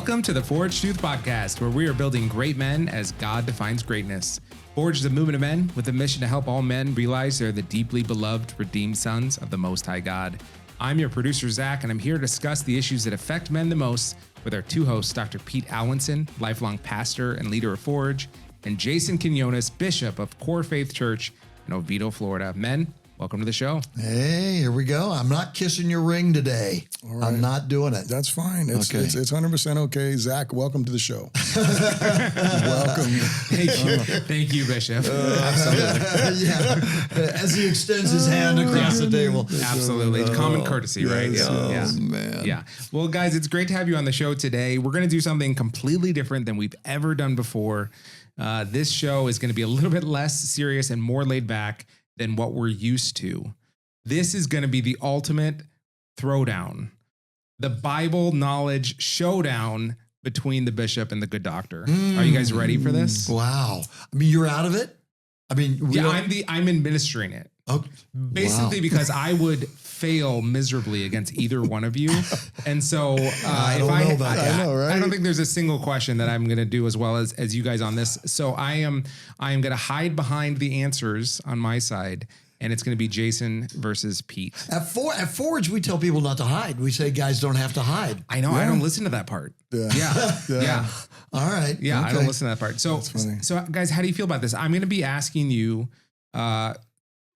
Welcome to the Forge Truth Podcast, where we are building great men as God defines greatness. Forge is a movement of men with a mission to help all men realize they're the deeply beloved, redeemed sons of the Most High God. I'm your producer, Zach, and I'm here to discuss the issues that affect men the most with our two hosts, Dr. Pete Alwinson, lifelong pastor and leader of Forge, and Jayson Quiñones, bishop of Core Faith Church in Oviedo, Florida. Men, welcome to the show. Hey, here we go. I'm not kissing your ring today. Right. I'm not doing it. That's fine. It's 100% okay. Zach, welcome to the show. Welcome. Thank you, Bishop. Absolutely. Yeah. As he extends his hand across the table. Absolutely. Common courtesy, right? Yes. Oh, man. Yeah. Well, guys, it's great to have you on the show today. We're going to do something completely different than we've ever done before. This show is going to be a little bit less serious and more laid back than what we're used to. This is going to be the ultimate throwdown, the Bible Knowledge Showdown between the bishop and the good doctor. Are you guys ready for this? Wow. I mean, you're out of it? I mean, I'm administering it. Okay. Basically, because I would fail miserably against either one of you. And so I know, right? I don't think there's a single question that I'm going to do as well as you guys on this. So I am going to hide behind the answers on my side, and it's going to be Jayson versus Pete. At Forge, we tell people not to hide. We say guys don't have to hide. I know. Yeah. I don't listen to that part. Yeah. All right. Yeah. Okay. I don't listen to that part. So guys, how do you feel about this? I'm going to be asking you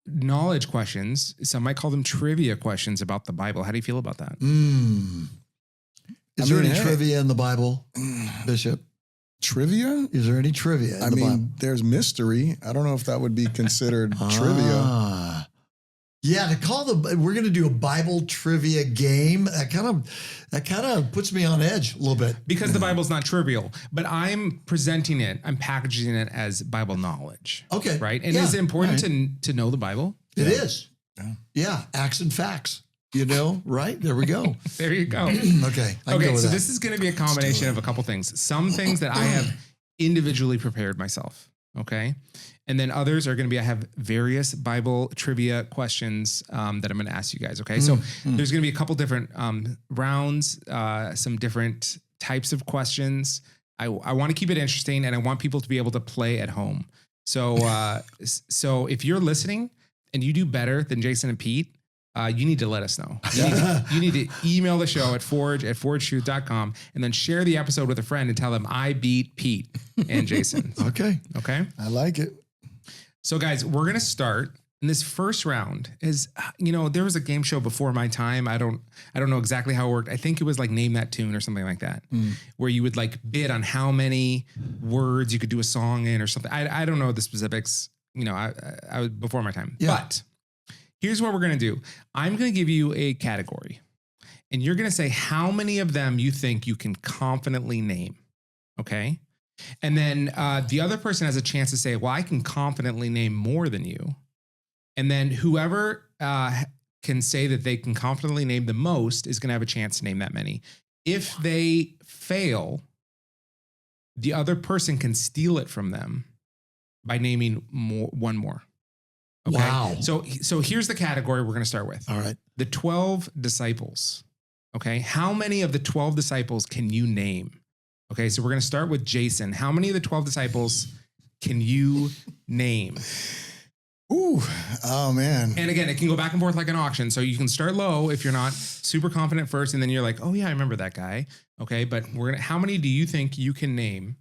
knowledge questions. Some might call them trivia questions about the Bible. How do you feel about that? Is there any trivia in the Bible, Bishop? Trivia? Is there any trivia in the Bible? There's mystery. I don't know if that would be considered trivia. Yeah, we're going to do a Bible trivia game. That kind of puts me on edge a little bit. Because the Bible's not trivial, but I'm presenting it, I'm packaging it as Bible knowledge. Okay. Right? And is it important to know the Bible? It is. Yeah. Acts and facts. You know, right? There we go. There you go. Okay. So this is going to be a combination of a couple things. Some things that I have individually prepared myself. Okay. And then others are going to be, I have various Bible trivia questions that I'm going to ask you guys. Okay. So there's going to be a couple different rounds, some different types of questions. I want to keep it interesting, and I want people to be able to play at home. So, so if you're listening and you do better than Jayson and Pete, you need to let us know. You need to email the show at forgetruth.com and then share the episode with a friend and tell them I beat Pete and Jayson. Okay. I like it. So guys, we're going to start. And this first round is, there was a game show before my time. I don't know exactly how it worked. I think it was like Name That Tune or something like that, where you would like bid on how many words you could do a song in or something. I don't know the specifics. I was before my time. Yeah. But here's what we're going to do. I'm going to give you a category, and you're going to say how many of them you think you can confidently name. Okay. And then the other person has a chance to say, well, I can confidently name more than you. And then whoever can say that they can confidently name the most is going to have a chance to name that many. If they fail, the other person can steal it from them by naming one more. Okay? Wow. So here's the category we're going to start with. All right. The 12 disciples. Okay. How many of the 12 disciples can you name? Okay. So we're going to start with Jayson. How many of the 12 disciples can you name? Ooh. Oh, man. And again, it can go back and forth like an auction. So you can start low if you're not super confident first. And then you're like, oh yeah, I remember that guy. Okay. But how many do you think you can name?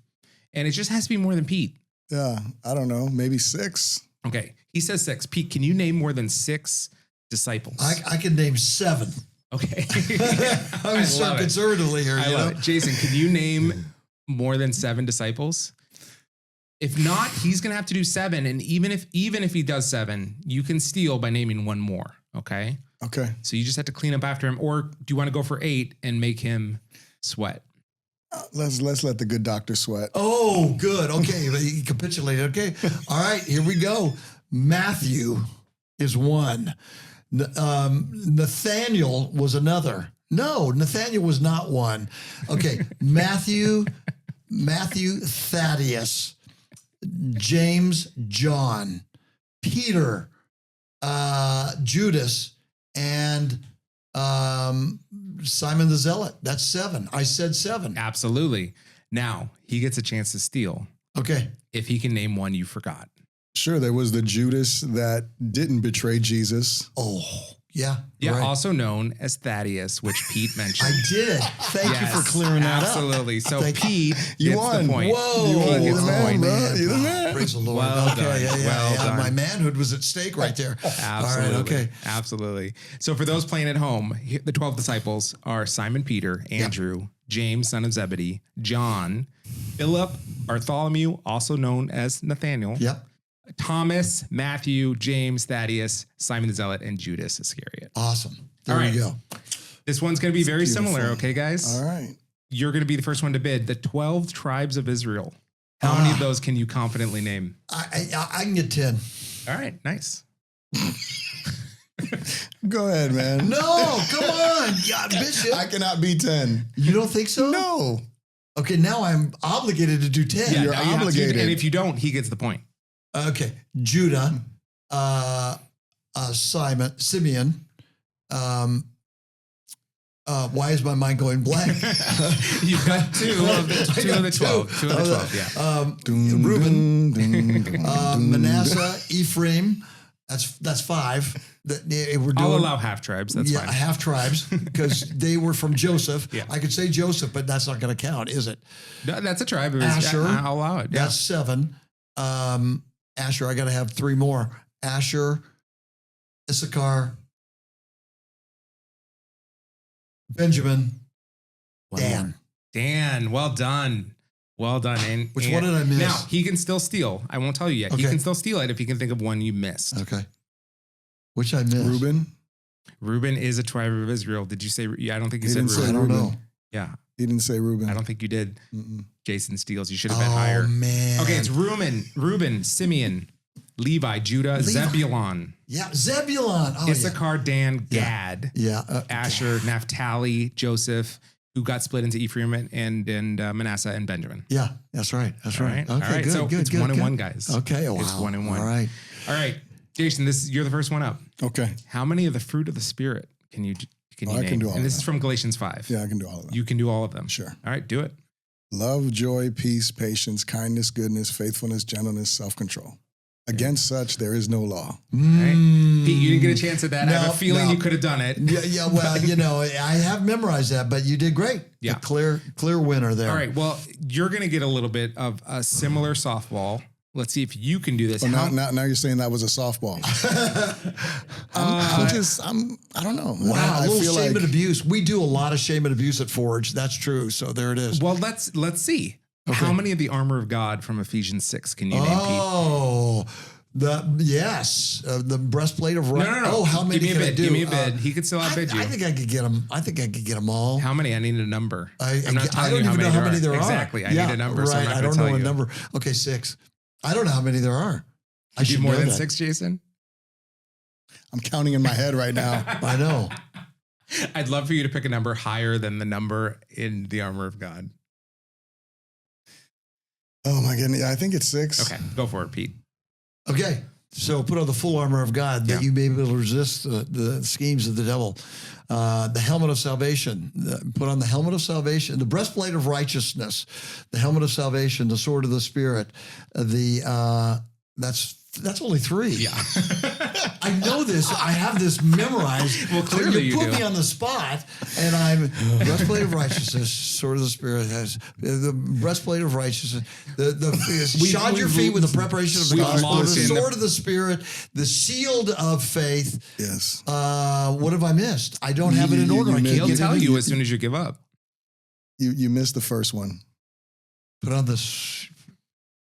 And it just has to be more than Pete. Yeah. I don't know. Maybe 6. Okay. He says 6. Pete, can you name more than 6 disciples? I can name 7. Okay. I'm so conservatively here. I love it. Jayson, can you name more than 7 disciples? If not, he's going to have to do 7. And even if he does 7, you can steal by naming one more. Okay. Okay. So you just have to clean up after him. Or do you want to go for 8 and make him sweat? Let's let the good doctor sweat. Oh, good. Okay. He capitulated. Okay. All right. Here we go. Matthew is 1. Nathaniel was another. No, Nathaniel was not 1. Okay. Matthew, Thaddeus, James, John, Peter, Judas, and Simon the Zealot. That's 7. I said 7. Absolutely. Now he gets a chance to steal Okay. if he can name one you forgot. Sure, there was the Judas that didn't betray Jesus. Oh, yeah. Yeah, right. also known as Thaddeus, which Pete mentioned. I did. Thank you Yes, for clearing that absolutely. So Thank you. Pete You gets won. the point. Whoa. You won. You're the Oh, man, bro. man. You're the man. Praise the Lord. Well okay. done. Yeah, Well done. My manhood was at stake right there. Absolutely. All right. Okay. Absolutely. So for those playing at home, the 12 disciples are Simon Peter, Andrew, James, son of Zebedee, John, Philip, Bartholomew, also known as Nathaniel, Yep. Thomas, Matthew, James, Thaddeus, Simon the Zealot, and Judas Iscariot. Awesome. There All right. you go. This one's going to be very similar, okay, guys? All right. You're going to be the first one to bid. The 12 tribes of Israel. How many of those can you confidently name? I can get 10. All right, nice. Go ahead, man. No, come on. God, Bishop. I cannot be 10. You don't think so? No. Okay, now I'm obligated to do 10. You're now you have to, obligated. and if you don't, he gets the point. Okay. Judah, Simeon. Why is my mind going blank? You've got two of the 12. Two of the 12, yeah. Reuben, Manasseh, Ephraim. That's 5. We're doing, I'll allow half tribes. That's fine. half tribes because they were from Joseph. Yeah. I could say Joseph, but that's not going to count, is it? No, that's a tribe. Asher. I'll allow it. Yeah. That's 7. Asher, I got to have 3 more. Asher, Issachar, Benjamin, Dan. Dan, well done. Well done. And Which one did I miss? Now, he can still steal. I won't tell you yet. He Okay. can still steal it if he can think of one you missed. Okay. Which I missed. Reuben is a tribe of Israel. Did you say? Yeah, I don't think you He said didn't say Reuben. I don't know. Yeah, He didn't say Reuben. I don't think you did. Mm-mm. Jason steals. You should have been Oh, higher. man. Okay, it's Reuben, Simeon, Levi, Judah, Levi. Zebulon, Yeah, Zebulon. Oh, Issachar, Dan, Gad, Yeah. Asher, Naphtali, Joseph, who got split into Ephraim and Manasseh and Benjamin. Yeah, that's right. That's All right. right. Okay, All right. good, So good, it's good, 1 and good. 1, guys. Okay, wow. It's 1 and 1. All right. All right, Jason. You're the first one up. Okay. How many of the fruit of the Spirit can you I name? can do all and of this them. is from Galatians 5. Yeah, I can do all of them. You can do all of them. Sure. All right, do it. Love, joy, peace, patience, kindness, goodness, faithfulness, gentleness, self-control. Against such, there is no law. All right. Pete, you didn't get a chance at that. I have No, a feeling no. you could have done it. Yeah, well, I have memorized that, but you did great. Yeah. A clear winner there. All right. Well, you're going to get a little bit of a similar softball. Let's see if you can do this. But How- now you're saying that was a softball. I don't know. Wow, I a little feel shame like and abuse. We do a lot of shame and abuse at Forge. That's true. So there it is. Well, let's see. How many of the armor of God from Ephesians 6 can you name, Pete? Oh, the breastplate of right. No. Oh, how many Give me a can I bid. do? Give me a bid. He could still outbid you. I think I could get them. I think I could get them all. How many? I need a number. I'm not I telling don't you even know how many there there are. Exactly. I need a number, so I'm not I going don't to know tell a you. number. Okay, 6. I don't know how many there are. I Did you should more know than that. 6, Jason? I'm counting in my head right now. I know. I'd love for you to pick a number higher than the number in the armor of God. Oh my goodness. I think it's 6. Okay, go for it, Pete. Okay. So put on the full armor of God that Yeah. you may be able to resist the schemes of the devil. The helmet of salvation. Put on the helmet of salvation, the breastplate of righteousness, the helmet of salvation, the sword of the Spirit. That's only 3. Yeah. I know this. I have this memorized. Well, clearly you you put do. me on the spot, and I'm breastplate of righteousness, sword of the Spirit, has the breastplate of righteousness. Shod your feet with the preparation of the we've gospel, lost the in the- sword of the Spirit, the shield of faith. Yes. What have I missed? I don't have it in order. I can't He'll get tell it. you as soon as you give up. You missed the first one. Put on the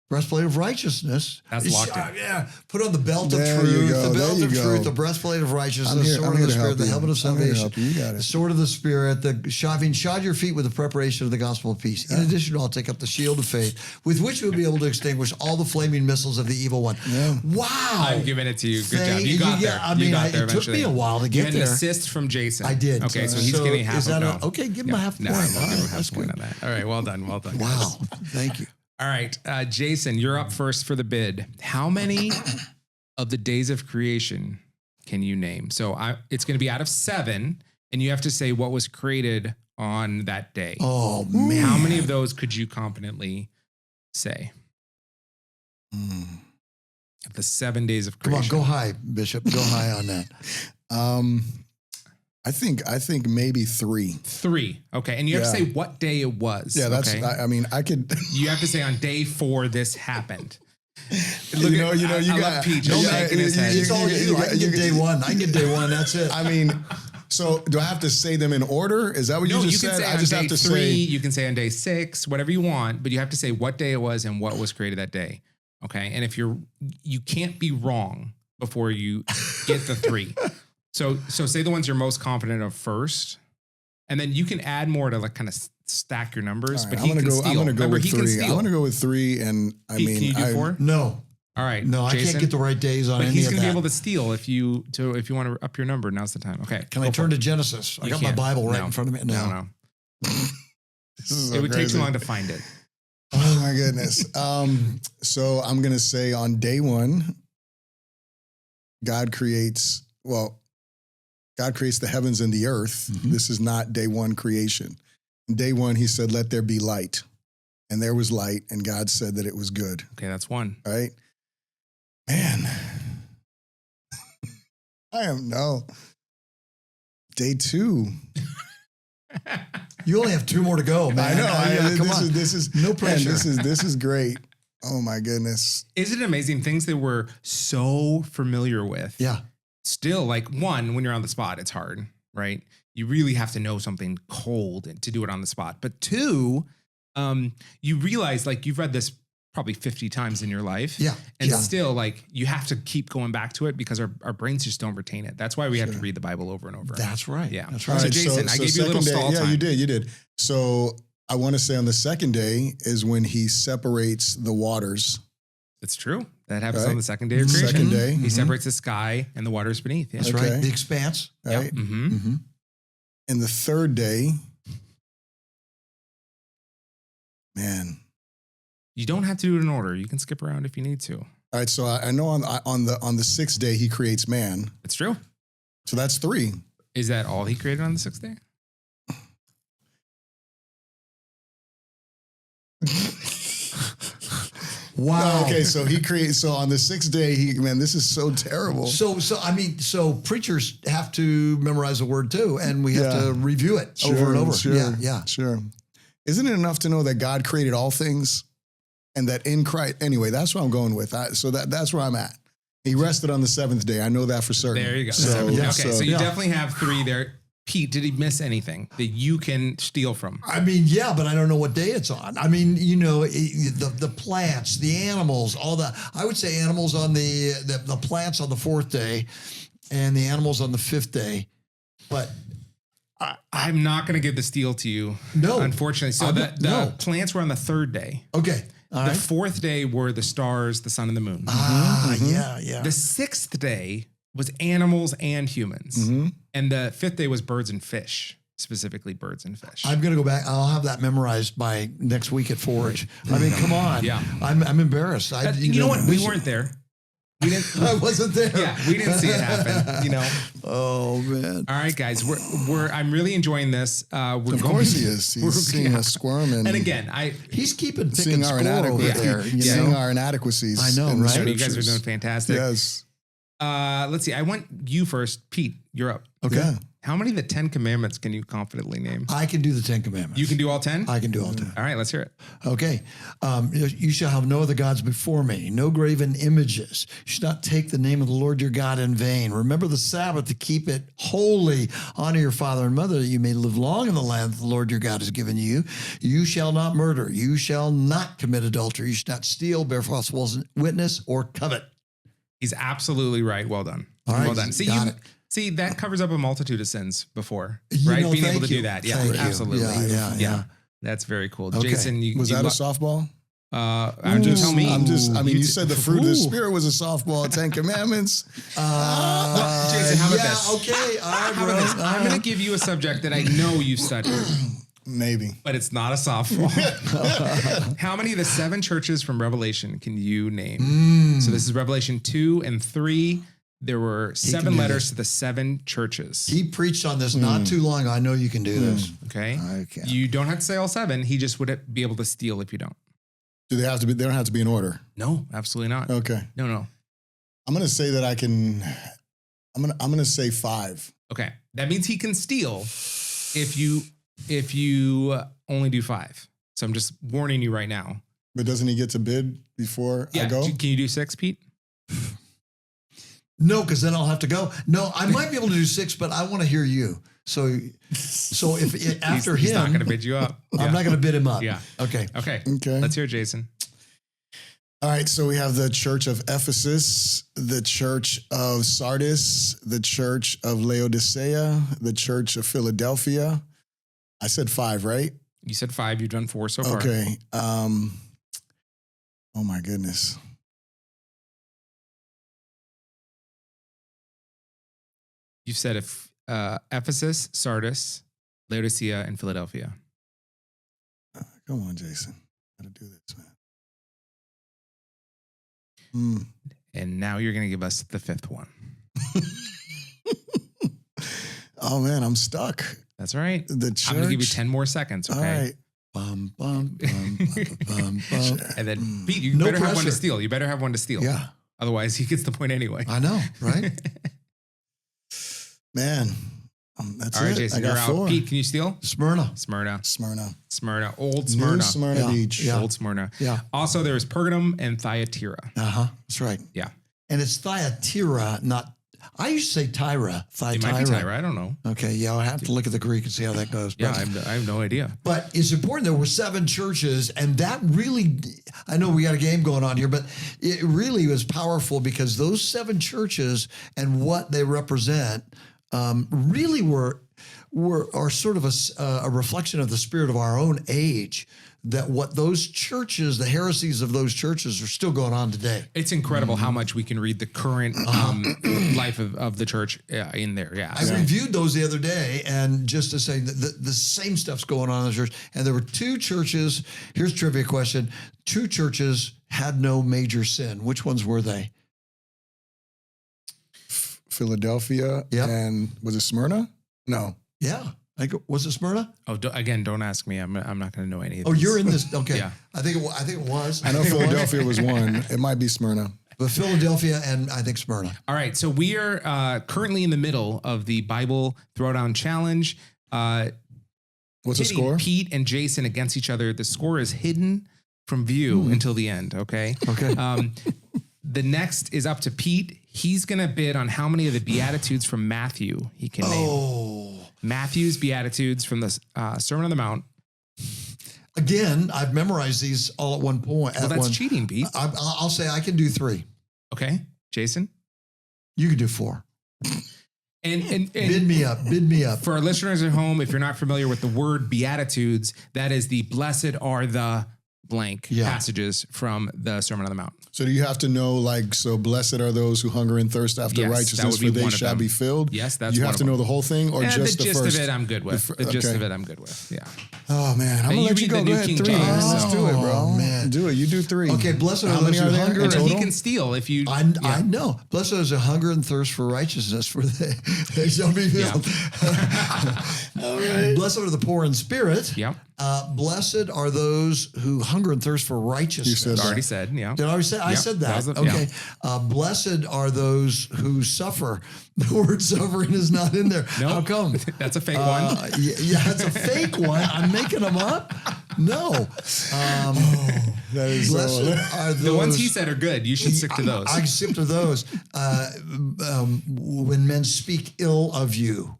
breastplate of righteousness. That's locked in. Yeah. Put on the belt There of you truth, go, the there belt you of go. truth, the breastplate of righteousness, I'm the here- sword I'm of here the to help Spirit, the you. helmet of I'm here to salvation, help you. You got it. the sword of the Spirit, the shod your feet with the preparation of the gospel of peace. In addition, I'll take up the shield of faith, with which we'll be able to extinguish all the flaming missiles of the evil one. Yeah. Wow. I'm giving it to you. Good job. Thank- You got there. I You mean, got there it took eventually. me a while to You get had an there. assist from Jason. I did. Okay, so he's getting half is a that no. okay? Give him a half No, point. we'll All give him right, half that's point good. on that. All right, well done. Well done. Wow. Thank you. All right, Jason, you're up first for the bid. How many of the days of creation can you name? So it's going to be out of 7. and you have to say what was created on that day. Oh, man. How many of those could you confidently say? The 7 days of Come creation. on, go high, Bishop. Go high on that. I think maybe 3. 3. Okay. And you have to say what day it was. Yeah, that's. okay? I mean, I could. You have to say on day 4 this happened. You I got love Pete no, just shaking his head. It's all you. I can get day one. I can get day one. That's it. I mean, so do I have to say them in order? Is that what No, you you just can said? say I on just day have to 3, say. you can say on day 6, whatever you want, but you have to say what day it was and what was created that day. Okay. And if you can't be wrong before you get the 3. So say the ones you're most confident of first, and then you can add more to like kind of stack your numbers. All right, but he can steal. I'm gonna go Remember, with he can 3. steal. I'm gonna go with 3, and Pete, can you do 4? No. All right. No, I Jayson? can't get the right days on But any he's of going to that. be able to steal if you want to up your number. Now's the time. Okay. Can I turn to Genesis? I You got can't. my Bible right No. in front of me. No. This is so It would take crazy. too long to find it. Oh my goodness. So I'm gonna say on day 1, God creates the heavens and the earth. Mhm. This is not day 1 creation. In day 1, he said, "Let there be light," and there was light, and God said that it was good. Okay, that's 1. All right, man. Day 2. You only have 2 more to go, man. I know. Come on. This is No man, pressure. this is great. Oh my goodness. Isn't it amazing? Things that we're so familiar with. Yeah. Still, like, 1, when you're on the spot, it's hard, right? You really have to know something cold to do it on the spot. But 2, you realize, like, you've read this probably 50 times in your life. Yeah. And yeah. still, like, you have to keep going back to it because our brains just don't retain it. That's why we have to read the Bible over and over. That's right. Yeah. That's All right. right. So, Jayson, I gave you a little second day, stall time. You did. So I want to say on the second day is when he separates the waters. It's true. That happens Right. on the second day of creation. Second day. He Mhm. separates the sky and the waters beneath. Yeah. That's Okay. right. The expanse. Right. Mm-hmm. Mm-hmm. And the third day, man. You don't have to do it in order. You can skip around if you need to. All right. So I know on the 6th day he creates man. It's true. So that's 3. Is that all he created on the 6th day? Wow. Okay. So he creates. So on the 6th day, this is so terrible. So preachers have to memorize the word too, and we have to review it over and over. Yeah. Sure. Isn't it enough to know that God created all things and that in Christ, anyway, that's what I'm going with. So that's where I'm at. He rested on the 7th day. I know that for certain. There you go. So, Okay, so you yeah. definitely have 3 there. Pete, did he miss anything that you can steal from? I mean, yeah, but I don't know what day it's on. I mean, the plants, the animals, I would say animals on the plants on the 4th day and the animals on the 5th day. But I'm not going to give the steal to you. No. Unfortunately. So the plants were on the 3rd day. okay. All The right. 4th day were the stars, the sun, and the moon. Yeah. The 6th day was animals and humans. Mhm. And the 5th day was birds and fish, specifically birds and fish. I'm going to go back. I'll have that memorized by next week at Forge. I mean, come on. Yeah. I'm embarrassed. You know what? We weren't there. We didn't. I wasn't there. Yeah, we didn't see it happen. Oh man. All right, guys. I'm really enjoying this. Of course he is. He's seeing us squirm And again, He's keeping seeing picking our score over there. seeing our inadequacies. I know, in the right? you guys are scriptures. doing fantastic. Yes. Let's see. I want you first, Pete. You're up. Okay. Yeah. How many of the 10 commandments can you confidently name? I can do the 10 Commandments. You can do all 10? I can do all 10. All right, let's hear it. Okay. You shall have no other gods before me, no graven images. You should not take the name of the Lord your God in vain. Remember the Sabbath to keep it holy. Honor your father and mother that you may live long in the land that the Lord your God has given you. You shall not murder. You shall not commit adultery. You should not steal, bear false witness, or covet. He's absolutely right. Well done. All right, Well done. got it. See, that covers up a multitude of sins before, You right? know, Being able thank to do you. that. Yeah, Thank you. absolutely. Yeah. That's very cool. Okay. Jason, Was that a softball? tell me. You said the fruit of the spirit was a softball. 10 Commandments. Well, Jason, how about yeah, this? okay. All right, How about this? I'm going to give you a subject that I know you've studied, Maybe. but it's not a softball. How many of the 7 churches from Revelation can you name? So this is Revelation 2 and 3. there were He 7 can do letters this. to the 7 churches. He preached on this not too long ago. I know you can do this. Okay. I can't. You don't have to say all 7. He just would be able to steal if you don't. Do they have to be? They don't have to be in order. No, absolutely not. Okay. No. I'm gonna say that I can. I'm gonna say 5. Okay. That means he can steal if you only do 5. So I'm just warning you right now. But doesn't he get to bid before I go? Can you do 6, Pete? No, because then I'll have to go. No, I might be able to do 6, but I want to hear you. So if after he's not him, going to bid you up. I'm not going to bid him up. Yeah. Okay. Okay. Okay. Let's hear Jayson. All right. So we have the Church of Ephesus, the Church of Sardis, the Church of Laodicea, the Church of Philadelphia. I said 5, right? You said 5. You've done 4 so far. Okay. Oh my goodness. You said if Ephesus, Sardis, Laodicea, and Philadelphia. Come on, Jayson. Gotta do this, man. And now you're going to give us the 5th one. Oh man, I'm stuck. That's all right. The church. I'm going to give you 10 more seconds. Okay. All right. Bum, bum, bum, bum, bum. And then Pete, you No better have one to pressure. steal. You better have one to steal. Yeah, Otherwise, he gets the point anyway. I know, right? Man, that's All right, it. Jayson, I you're got out. 4. Pete, can you steal? Smyrna. Smyrna. Smyrna. Old Smyrna. New Smyrna Yeah. Beach. Yeah. Old Smyrna. Yeah. Also, there was Pergamum and Thyatira. That's right. Yeah. And it's Thyatira, not. I used to say Tyra. It might be Tyra. I don't know. Okay, yeah, I'll have to look at the Greek and see how that goes. Yeah, But, I have no idea. but it's important. There were 7 churches, and that really, I know we got a game going on here, but it really was powerful because those 7 churches and what they represent really are sort of a reflection of the spirit of our own age. That what those churches, the heresies of those churches, are still going on today. It's incredible how much we can read the current life of the church in there. Yeah. I reviewed those the other day, and just to say that the same stuff's going on in the church. And there were 2 churches. Here's a trivia question. 2 churches had no major sin. Which ones were they? Philadelphia. Yep. And was it Smyrna? No. Yeah. Was it Smyrna? Oh, again, don't ask me. I'm not going to know any of Oh, these. you're in this. Okay. Yeah. I think it was. I know Philadelphia was one. It might be Smyrna. But Philadelphia and I think Smyrna. All right. So we are currently in the middle of the Bible Throwdown Challenge. What's the Pitting score? Pete and Jayson against each other. The score is hidden from view until the end. Okay. Okay. The next is up to Pete. He's going to bid on how many of the Beatitudes from Matthew he can name. Matthew's Beatitudes from the Sermon on the Mount. Again, I've memorized these all at one point. Well, that's cheating, Pete. I'll say I can do 3. Okay. Jayson? You can do 4. And Bid me up. For our listeners at home, if you're not familiar with the word Beatitudes, that is the blessed are the blank passages from the Sermon on the Mount. So do you have to know, so blessed are those who hunger and thirst after Yes, that righteousness, would be for they one of shall them. be filled? Yes, that's You one have of to know them. the whole thing or just the the gist first? of it, I'm good with. The gist okay. of it, I'm good with. Yeah. Oh, man. I'm Hey, going to you let you read go. the Go New ahead. King 3. James, Let's so- do it, bro. Oh, man. Do it. You do 3. Okay, blessed are How those many who are there hunger in And then total? he can steal if you. I know. Blessed are those who hunger and thirst for righteousness, for they shall be filled. All right. Blessed are the poor in spirit. Yep. Blessed are those who hunger and thirst for righteousness. You said that. Already said. Yeah. Did I already say? I Yep, said that that. was Okay. Blessed are those who suffer. The word suffering is not in there. Nope. How come? That's a fake one. Yeah, it's a fake one. I'm making them up. No. That is Blessed are those. The ones he said are good. You should stick to those. I stick to those. When men speak ill of you.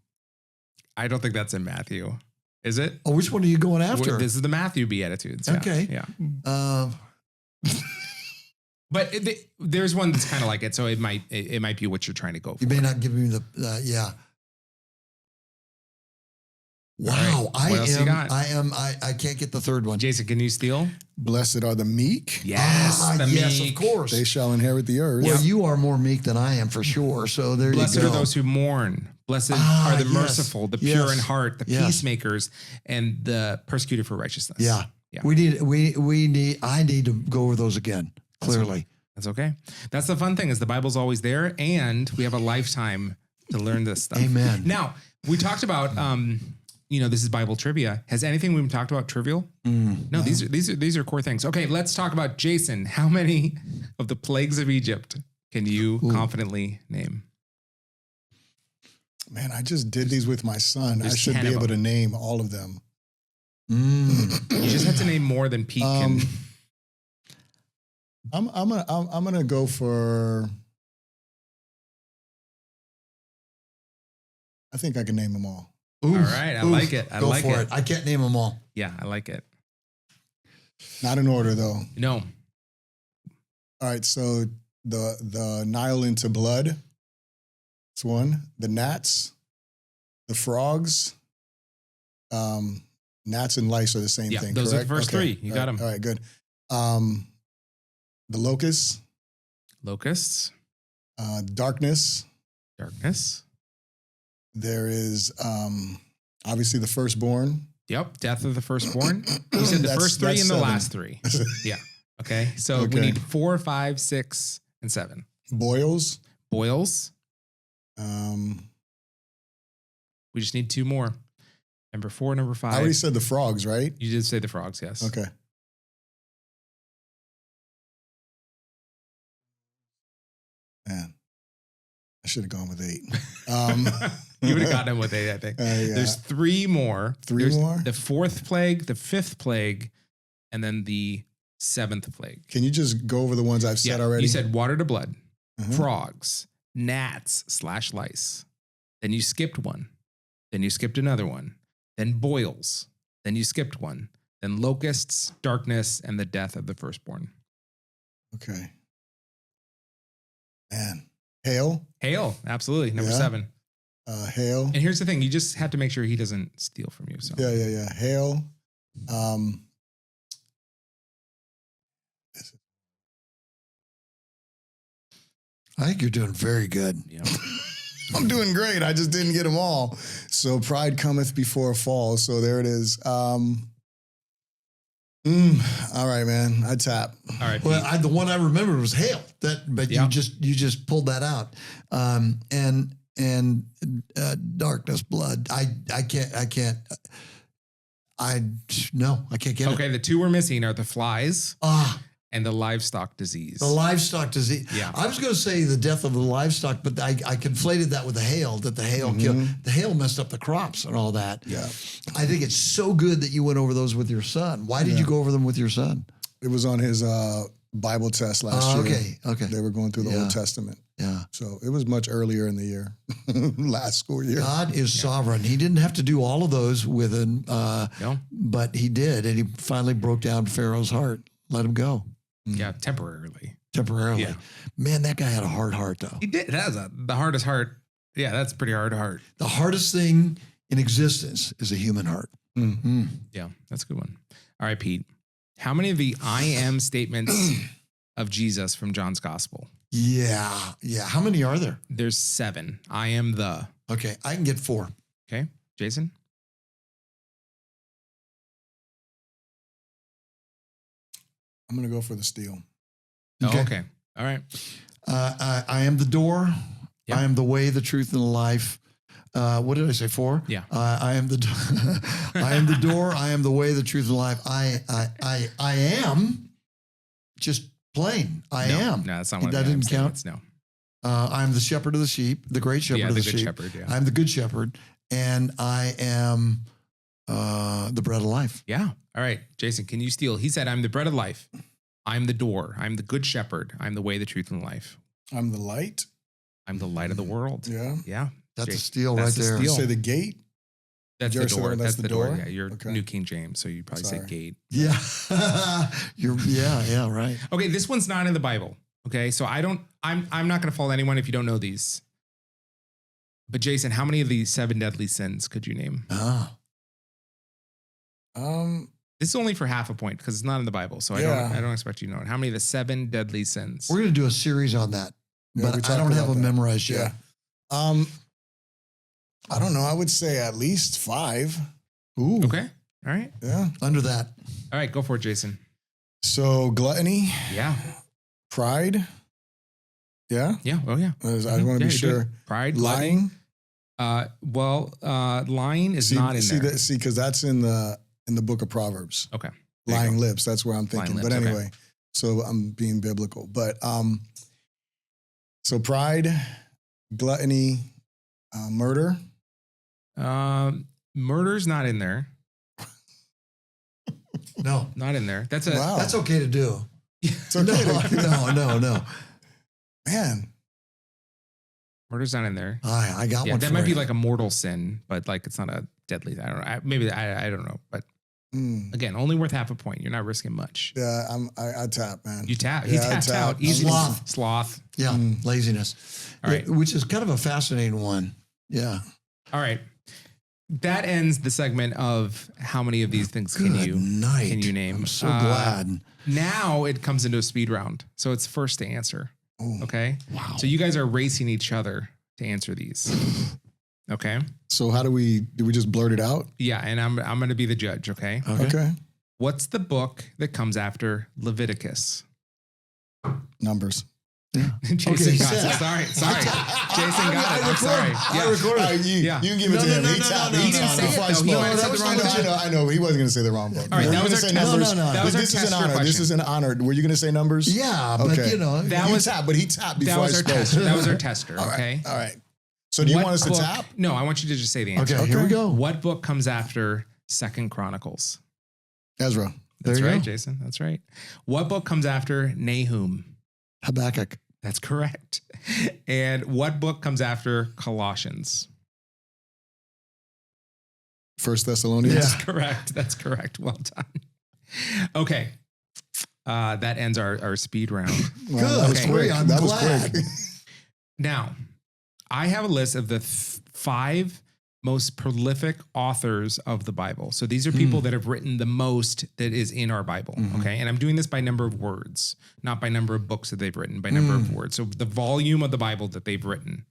I don't think that's in Matthew. Is it? Oh, which one are you going after? This is the Matthew Beatitudes. Yeah. Okay. Yeah. But there's one that's kind of like it, so it might be what you're trying to go for. You may not give me the yeah. Wow, Right. What else you got? I can't get the third one. Jayson, can you steal? Blessed are the meek. Yes, the yes, meek. of course. They shall inherit the earth. Well, you are more meek than I am for sure. So there Blessed you go. are those who mourn. Blessed are the yes. merciful, the pure Yes. in heart, the Yes. peacemakers, and the persecuted for righteousness. Yeah. Yeah. I need to go over those again. Clearly. That's okay. That's the fun thing is the Bible's always there, and we have a lifetime to learn this stuff. Amen. Now, we talked about, this is Bible trivia. Has anything we've talked about trivial? No, these are core things. Okay, let's talk about Jayson. How many of the plagues of Egypt can you confidently name? Man, I just did these with my son. There's I should 10 be of able them. to name all of them. You just have to name more than Pete can. I'm gonna go for. I think I can name them all. All right, I like it. I Go like for it. I can't name them all. Yeah, I like it. Not in order though. No. All right, so the Nile into blood. That's one. The gnats, the frogs. Gnats and lice are the same thing. Those correct? are the first three. You got them. All right, good. The locusts. Locusts. Darkness. Darkness. There is obviously the firstborn. Yep. Death of the firstborn. You said the first three that's and the 7. last three. Yeah. Okay. So we Okay. need 4, 5, 6, and 7. Boils. Boils. Um, We just need 2 more. Number 4, number 5. I already said the frogs, right? You did say the frogs, yes. Okay. Man, I should have gone with 8. You would have gotten him with 8, I think. Yeah. There's 3 more. Three more? The 4th plague, the 5th plague, and then the 7th plague. Can you just go over the ones I've said already? You said water to blood, Mhm. frogs, gnats / lice. Then you skipped one. Then you skipped another one. Then boils. Then you skipped one. Then locusts, darkness, and the death of the firstborn. Okay. Man. Hail. Hail, absolutely. Number Yeah. 7. Hail. And here's the thing: you just have to make sure he doesn't steal from you. So Yeah. Hail. I think you're doing very good. yeah. I'm doing great. I just didn't get them all. So pride cometh before a fall. So there it is. All right, man. I tap. All right. Well, Pete. the one I remembered was hail. But Yeah. you just pulled that out. And darkness, blood. I can't get it. Okay, the 2 we're missing are the flies and the livestock disease. The livestock disease. Yeah. I was going to say the death of the livestock, but I conflated that with the hail, that the hail killed. The hail messed up the crops and all that. Yeah. I think it's so good that you went over those with your son. Why did you go over them with your son? It was on his Bible test last year. Okay. They were going through the Old Testament. Yeah. So it was much earlier in the year, last school year. God is sovereign. He didn't have to do all of those with him, but he did. And he finally broke down Pharaoh's heart, let him go. Yeah, temporarily. Temporarily. Man, that guy had a hard heart, though. He did. That was the hardest heart. Yeah, that's pretty hard heart. The hardest thing in existence is a human heart. Yeah, that's a good one. All right, Pete. How many of the I am statements of Jesus from John's gospel? Yeah. How many are there? There's 7. I am the. Okay, I can get 4. Okay, Jayson? I'm going to go for the steal. Oh, okay. All right. I am the door. Yep. I am the way, the truth, and the life. What did I say? 4? Yeah. I am the I am the door. I am the way, the truth, and the life. I am just plain. I am. No, that's not what That didn't count. No. I am the shepherd of the sheep, the great shepherd of the good sheep. shepherd. Yeah. I'm the good shepherd, and I am the bread of life. Yeah. All right, Jayson, can you steal? He said, I'm the bread of life. I'm the door. I'm the good shepherd. I'm the way, the truth, and the life. I'm the light. I'm the light of the world. Yeah. Yeah. That's Jay, a steal that's right the there. You steal. say the gate? That's the Yours said door. that's That's the the door. door? Yeah. You're Okay. New King James, so you probably say Sorry. gate. Yeah, yeah, right. Okay, this one's not in the Bible. Okay, so I'm not going to fault anyone if you don't know these. But Jayson, how many of the 7 deadly sins could you name? This is only for half a point because it's not in the Bible, so Yeah. I don't expect you to know it. How many of the 7 deadly sins? We're going to do a series on that, Yeah, we but I talked don't have about them that. memorized yet. Yeah. I don't know. I would say at least 5. Ooh, Okay, all right, Yeah. under that. all right, go for it, Jayson. So gluttony, Yeah, Pride. Yeah. Yeah. Oh yeah. I want to be sure. Pride, Lying. Lying is not in there. Because that's in the book of Proverbs. Okay. Lying lips. That's where I'm thinking. Lying But lips, anyway, so I'm being biblical. But so pride, gluttony, murder. Murder's not in there. No, Not in there. That's okay to do. It's okay. No. Man, murder's not in there. I got Yeah, one. that for might be you. like a mortal sin, but like it's not a deadly. I don't know. Maybe I don't know. But again, only worth half a point. You're not risking much. yeah, I tap, man. You tap. He Yeah, I tapped tap. out. Easy. Sloth. Sloth. Yeah, laziness. All right. Which is kind of a fascinating one. Yeah. All right. That ends the segment of how many of these things can Good you night. name. I'm so glad. Now it comes into a speed round. So it's first to answer. Ooh. Okay. Wow. So you guys are racing each other to answer these. Okay. So how do we just blurt it out? Yeah. And I'm going to be the judge. Okay. Okay. What's the book that comes after Leviticus? Numbers. Yeah. Jason Okay, got set. it. Sorry. Jason got it. I'm sorry. I recorded. You Yeah. can give it to him. He tapped. He didn't say it, before I though. He spoke. might have said the wrong book. I know. He wasn't going to say the wrong book. All right, Were that you was gonna our say test. numbers? That was But our this is an tester honor. This question. is an honor. Were you going to say numbers? Yeah, but Okay. you know, That You was tapped, but he tapped that before was I our spoke. tester. That was our tester. Okay. All right. So do you What want us to book- tap? No, I want you to just say the answer. okay, here we go. What book comes after Second Chronicles? Ezra. That's There you right, go. Jason. That's right. What book comes after Nahum? Habakkuk. That's correct. And what book comes after Colossians? First Thessalonians. Yeah. That's correct. That's correct. Well done. Okay. That ends our speed round. Wow, Good. That was Okay. quick. I'm That was glad. quick. Now, I have a list of the 5 most prolific authors of the Bible. So these are people that have written the most that is in our Bible. Okay. And I'm doing this by number of words, not by number of books that they've written, by number of words. So the volume of the Bible that they've written.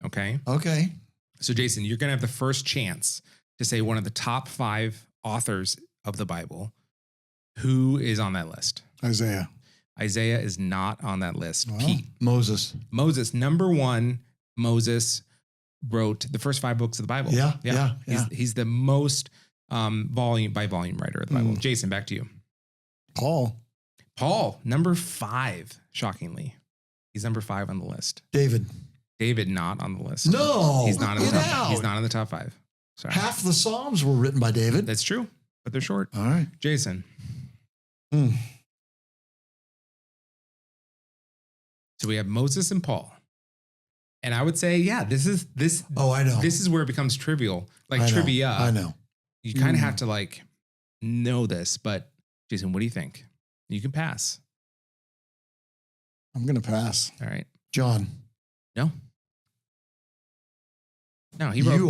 Okay. Okay. So Jason, you're going to have the first chance to say one of the top 5 authors of the Bible. Who is on that list? Isaiah. Isaiah is not on that list. Wow. Pete. Moses. Moses, number 1, Moses wrote the first 5 books of the Bible. Yeah. He's the most volume writer of the Bible. Jason, back to you. Paul, number 5, shockingly. He's number 5 on the list. David. David, not on the list. No. He's not in the Get top. out. He's not in the top 5. Sorry. Half the Psalms were written by David. That's true, but they're short. All right. Jason. Hmm. So we have Moses and Paul. And I would say, yeah, this. Oh, I know. This is where it becomes trivial, like I know. trivia. I know. You kind of have to like know this, but Jason, what do you think? You can pass. I'm going to pass. All right. John. No, he wrote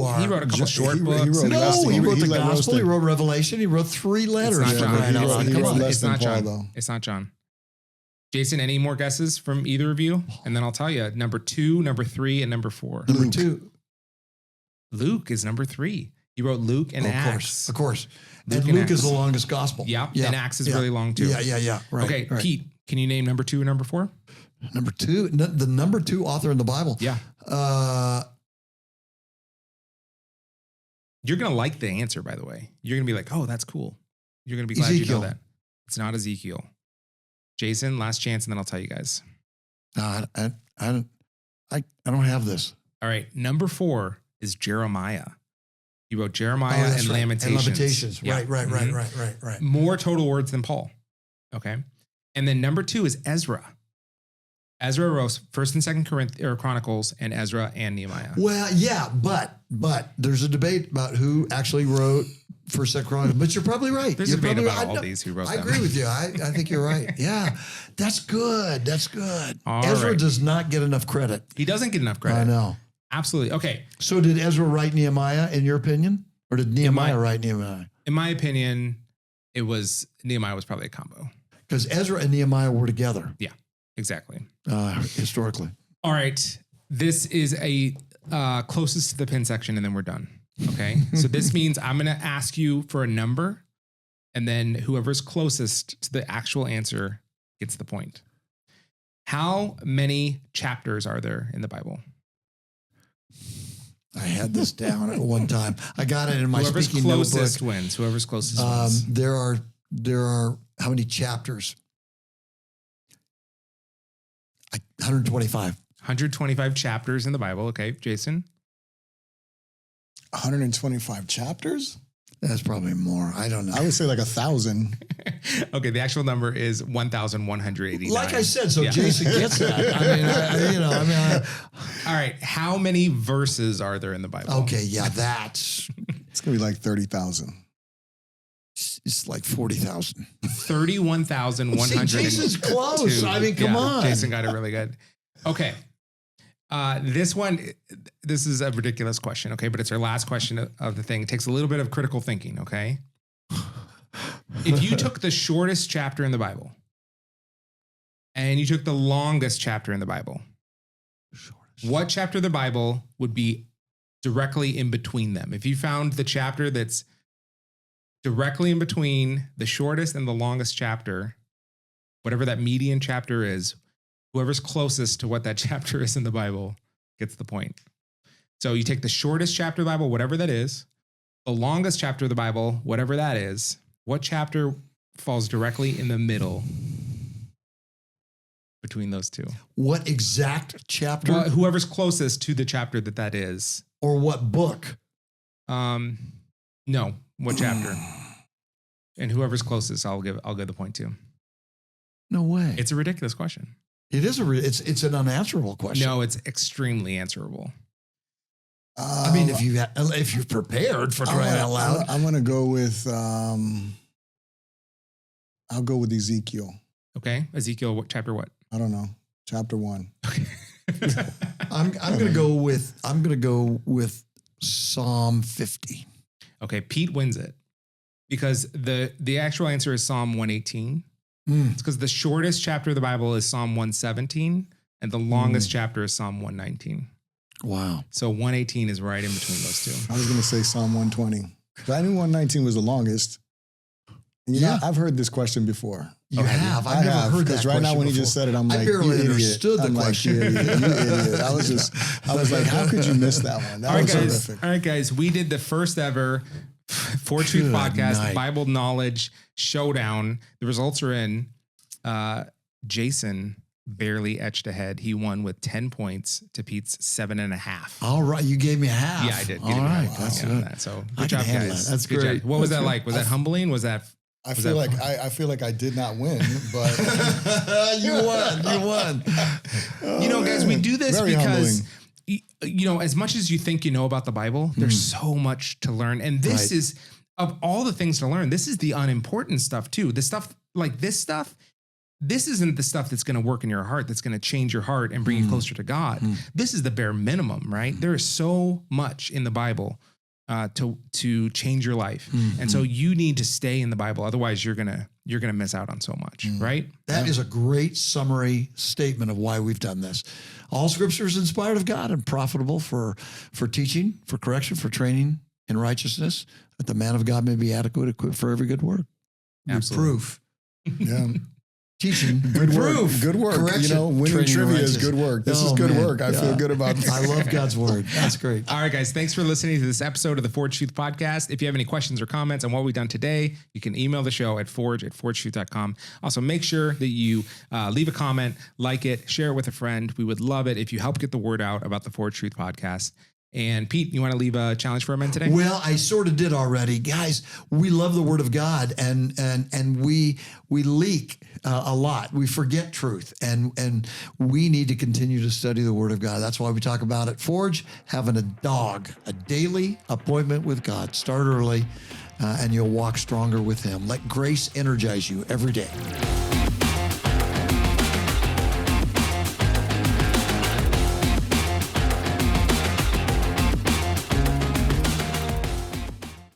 a couple short books. He wrote No, Rusty. he wrote the let gospel. Rusty. He wrote Revelation. He wrote 3 letters. not for John. crying out He loud. wrote- he Come wrote on. less It's than not Paul, John. though. It's not John. Jason, any more guesses from either of you? And then I'll tell you number 2, number 3, and number 4. Number Luke. 2. Luke is number 3. He wrote Luke and Acts. Of course. Luke And and Luke is Acts. the longest gospel. Yeah. Yeah. And Acts is Yeah. really long too. Yeah. Right. Okay, right. Pete, can you name number 2 and number 4? Number 2, the number 2 author in the Bible. Yeah. You're going to like the answer, by the way. You're going to be like, oh, that's cool. You're going to be glad you Ezekiel. know that. It's not Ezekiel. Jason, last chance, and then I'll tell you guys. No, I don't have this. All right. Number 4 is Jeremiah. He wrote Jeremiah that's and right. Lamentations. And Lamentations. Yeah. Right. Mhm. More total words than Paul. Okay. And then number 2 is Ezra. Ezra wrote 1st and 2nd Chronicles and Ezra and Nehemiah. Well, yeah, but there's a debate about who actually wrote First, Second Chronicles. But you're probably right. There's You're a debate probably about right. all these who wrote I them. agree with you. I think you're right. Yeah, that's good. That's good. All Ezra right. does not get enough credit. He doesn't get enough credit. I know. Absolutely. Okay. So did Ezra write Nehemiah, in your opinion? Or did Nehemiah write Nehemiah? In my opinion, Nehemiah was probably a combo. Because Ezra and Nehemiah were together Exactly. historically. All right. This is a closest to the pin section, and then we're done. Okay. So this means I'm going to ask you for a number, and then whoever's closest to the actual answer gets the point. How many chapters are there in the Bible? I had this down at one time. I got it in my Whoever's speaking closest notebook. wins. Whoever's closest wins. There are how many chapters? 125. 125 chapters in the Bible. Okay, Jayson. 125 chapters? That's probably more. I don't know. I would say like 1,000. Okay, the actual number is 1,189. Like I said, so Yeah. Jayson gets that. All right, how many verses are there in the Bible? Okay, yeah, that's It's going to be like 30,000. it's like 40,000. 31,100. See, Jason's close. I mean, come on. Jayson got it really good. Okay. This is a ridiculous question, okay? But it's our last question of the thing. It takes a little bit of critical thinking, okay? If you took the shortest chapter in the Bible and you took the longest chapter in the Bible, what chapter of the Bible would be directly in between them? If you found the chapter that's directly in between the shortest and the longest chapter, whatever that median chapter is, whoever's closest to what that chapter is in the Bible gets the point. So you take the shortest chapter of the Bible, whatever that is, the longest chapter of the Bible, whatever that is, what chapter falls directly in the middle between those two? What exact chapter? Well, whoever's closest to the chapter that is. Or what book? No, what chapter? And whoever's closest, I'll give the point to. No way. It's a ridiculous question. It is it's an unanswerable question. No, it's extremely answerable. I mean, if you're prepared for crying out loud, I'm going to go with, I'll go with Ezekiel. Okay. Ezekiel, chapter what? I don't know. Chapter 1. I'm going to go with Psalm 50. Okay. Pete wins it because the actual answer is Psalm 118. It's because the shortest chapter of the Bible is Psalm 117 and the longest chapter is Psalm 119. Wow. So 118 is right in between those two. I was going to say Psalm 120. But I knew 119 was the longest. And you know, I've heard this question before. You have? I've never heard that because right now when before. you just said it, I'm like, I barely you idiot. understood the I'm question. Like, you idiot. I was like, how could you miss that one? That was terrific. All right, guys. We did the first ever For Truth podcast, Bible Knowledge Showdown. The results are in. Jayson barely edged ahead. He won with 10 points to Pete's 7.5. All right. You gave me a half. Yeah, I did. All right. That's good. That. So good job, handle guys. that. That's good great. job. What was that like? Was that humbling? Was that? I feel like I did not win, but you won. You know, guys, we do this Very because humbling. As much as you think you know about the Bible, there's so much to learn, and this is of all the things to learn. This is the unimportant stuff too. The stuff like this stuff. This isn't the stuff that's going to work in your heart, that's going to change your heart and bring you closer to God. This is the bare minimum, right? There is so much in the Bible to change your life, and so you need to stay in the Bible. Otherwise, you're gonna miss out on so much, right? That is a great summary statement of why we've done this. All Scripture is inspired of God and profitable for teaching, for correction, for training in righteousness, that the man of God may be adequate, equipped for every good work. Absolutely. Reproof. yeah. Teaching, Good reproof, work. Good work. correction, You know, winning training in trivia is righteousness. good work. This is good work. I feel good about this. I love God's word. That's great. All right, guys. Thanks for listening to this episode of the Forge Truth Podcast. If you have any questions or comments on what we've done today, you can email the show at forgetruth.com. Also, make sure that you leave a comment, like it, share it with a friend. We would love it if you help get the word out about the Forge Truth Podcast. And Pete, you want to leave a challenge for a minute today? Well, I sort of did already. Guys, we love the Word of God and we leak a lot. We forget truth and we need to continue to study the Word of God. That's why we talk about it. Forge, having a daily appointment with God. Start early and you'll walk stronger with Him. Let grace energize you every day.